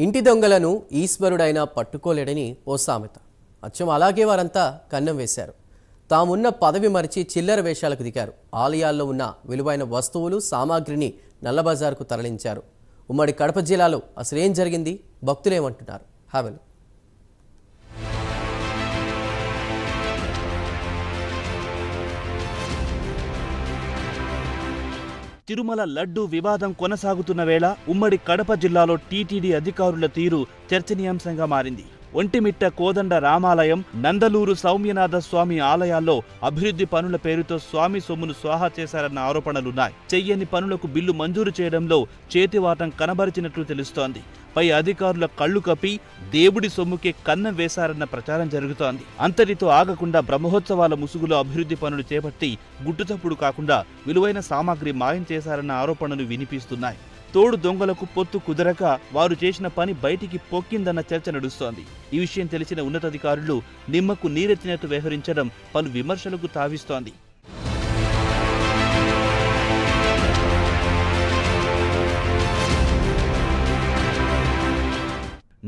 ఇంటి దొంగలను ఈశ్వరుడైనా పట్టుకోలేడని ఓ సామెత. అచ్చం అలాగే వారంతా కన్నం వేశారు. తామున్న పదవి మరిచి చిల్లర వేషాలకు దిగారు. ఆలయాల్లో ఉన్న విలువైన వస్తువులు సామాగ్రిని నల్లబజార్కు తరలించారు. ఉమ్మడి కడప జిల్లాలో అసలేం జరిగింది, భక్తులేమంటున్నారు? హావెలు. తిరుమల లడ్డూ వివాదం కొనసాగుతున్న వేళ ఉమ్మడి కడప జిల్లాలో టీటీడీ అధికారుల తీరు చర్చనీయాంశంగా మారింది. ఒంటిమిట్ట కోదండ రామాలయం, నందలూరు సౌమ్యనాథ స్వామి ఆలయాల్లో అభివృద్ధి పనుల పేరుతో స్వామి సొమ్మును స్వాహా చేశారన్న ఆరోపణలున్నాయి. చెయ్యని పనులకు బిల్లు మంజూరు చేయడంలో చేతివాటం కనబరిచినట్లు తెలుస్తోంది. పై అధికారుల కళ్లు కప్పి దేవుడి సొమ్ముకే కన్నం వేశారన్న ప్రచారం జరుగుతోంది. అంతటితో ఆగకుండా బ్రహ్మోత్సవాల ముసుగులో అభివృద్ధి పనులు చేపట్టి గుట్టుచప్పుడు కాకుండా విలువైన సామాగ్రి మాయం చేశారన్న ఆరోపణలు వినిపిస్తున్నాయి. తోడు దొంగలకు పొత్తు కుదరక వారు చేసిన పని బయటికి పొక్కిందన్న చర్చ నడుస్తోంది. ఈ విషయం తెలిసిన ఉన్నతాధికారులు నిమ్మకు నీరెత్తినట్టు వ్యవహరించడం పలు విమర్శలకు తావిస్తోంది.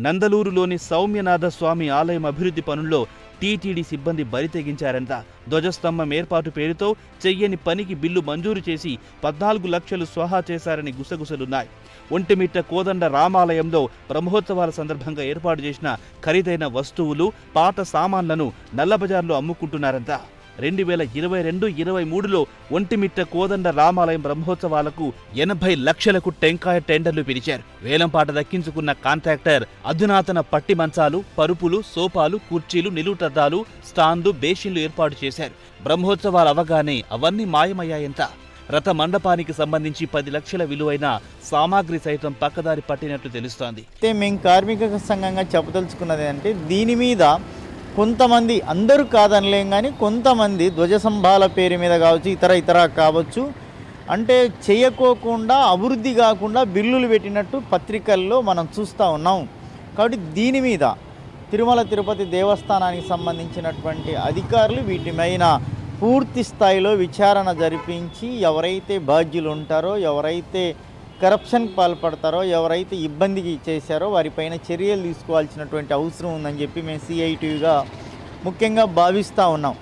నందలూరులోని సౌమ్యనాథ స్వామి ఆలయం అభివృద్ధి పనుల్లో టీటీడీ సిబ్బంది బరితెగించారంట. ధ్వజస్తంభం ఏర్పాటు పేరుతో చెయ్యని పనికి బిల్లు మంజూరు చేసి 14 లక్షలు స్వాహా చేశారని గుసగుసలున్నాయి. ఒంటిమిట్ట కోదండ రామాలయంలో బ్రహ్మోత్సవాల సందర్భంగా ఏర్పాటు చేసిన ఖరీదైన వస్తువులు, పాత సామాన్లను నల్లబజార్లో అమ్ముకుంటున్నారంట. 2022-23లో ఒంటిమిట్ట కోదండ రామాలయం బ్రహ్మోత్సవాలకు 80 లక్షలకు టెంకాయ టెండర్లు పిలిచారు. వేలంపాట దక్కించుకున్న కాంట్రాక్టర్ అధునాతన పట్టి మంచాలు, పరుపులు, సోఫాలు, కుర్చీలు, నిలువుటద్దాలు, స్టాండ్లు, బేషన్లు ఏర్పాటు చేశారు. బ్రహ్మోత్సవాలు అవగానే అవన్నీ మాయమయ్యాయంట. రథ మండపానికి సంబంధించి 10 లక్షల విలువైన సామాగ్రి సైతం పక్కదారి పట్టినట్లు తెలుస్తోంది. మేము కార్మిక సంఘంగా చెప్పదలుచుకున్నది అంటే దీని మీద కొంతమంది, అందరూ కాదనలేం కానీ కొంతమంది ధ్వజస్తంభాల పేరు మీద కావచ్చు, ఇతర కావచ్చు, అంటే చేయకోకుండా అభివృద్ధి కాకుండా బిల్లులు పెట్టినట్టు పత్రికల్లో మనం చూస్తూ ఉన్నాం. కాబట్టి దీని మీద తిరుమల తిరుపతి దేవస్థానానికి సంబంధించినటువంటి అధికారులు వీటిపైన పూర్తి స్థాయిలో విచారణ జరిపించి ఎవరైతే బాధ్యులు ఉంటారో, ఎవరైతే కరప్షన్కి పాల్పడతారో, ఎవరైతే ఇబ్బందికి చేశారో వారిపైన చర్యలు తీసుకోవాల్సినటువంటి అవసరం ఉందని చెప్పి మేము సిఐటిగా ముఖ్యంగా భావిస్తూ ఉన్నాం.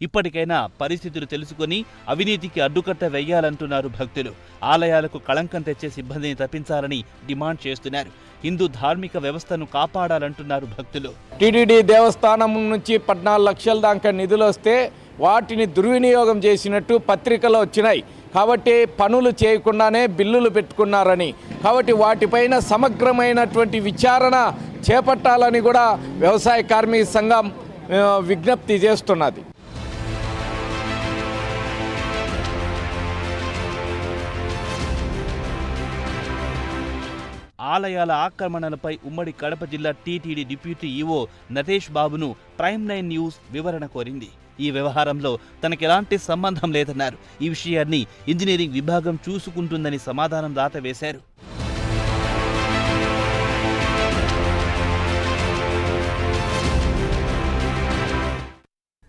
ఇప్పటికైనా పరిస్థితులు తెలుసుకుని అవినీతికి అడ్డుకట్ట వేయాలంటున్నారు భక్తులు. ఆలయాలకు కళంకం తెచ్చే సిబ్బందిని తప్పించాలని డిమాండ్ చేస్తున్నారు. హిందూ ధార్మిక వ్యవస్థను కాపాడాలంటున్నారు భక్తులు. టీటీడీ దేవస్థానం నుంచి 14 లక్షల దాకా నిధులు వస్తే వాటిని దుర్వినియోగం చేసినట్టు పత్రికలు వచ్చినాయి. కాబట్టి పనులు చేయకుండానే బిల్లులు పెట్టుకున్నారని, కాబట్టి వాటిపైన సమగ్రమైనటువంటి విచారణ చేపట్టాలని కూడా వ్యవసాయ కార్మిక సంఘం విజ్ఞప్తి చేస్తున్నది. ఆలయాల ఆక్రమణలపై ఉమ్మడి కడప జిల్లా టీటీడీ డిప్యూటీ ఈవో నటేష్ బాబును ప్రైమ్9 న్యూస్ వివరణ కోరింది. ఈ వ్యవహారంలో తనకెలాంటి సంబంధం లేదన్నారు. ఈ విషయాన్ని ఇంజనీరింగ్ విభాగం చూసుకుంటుందని సమాధానం దాటవేశారు.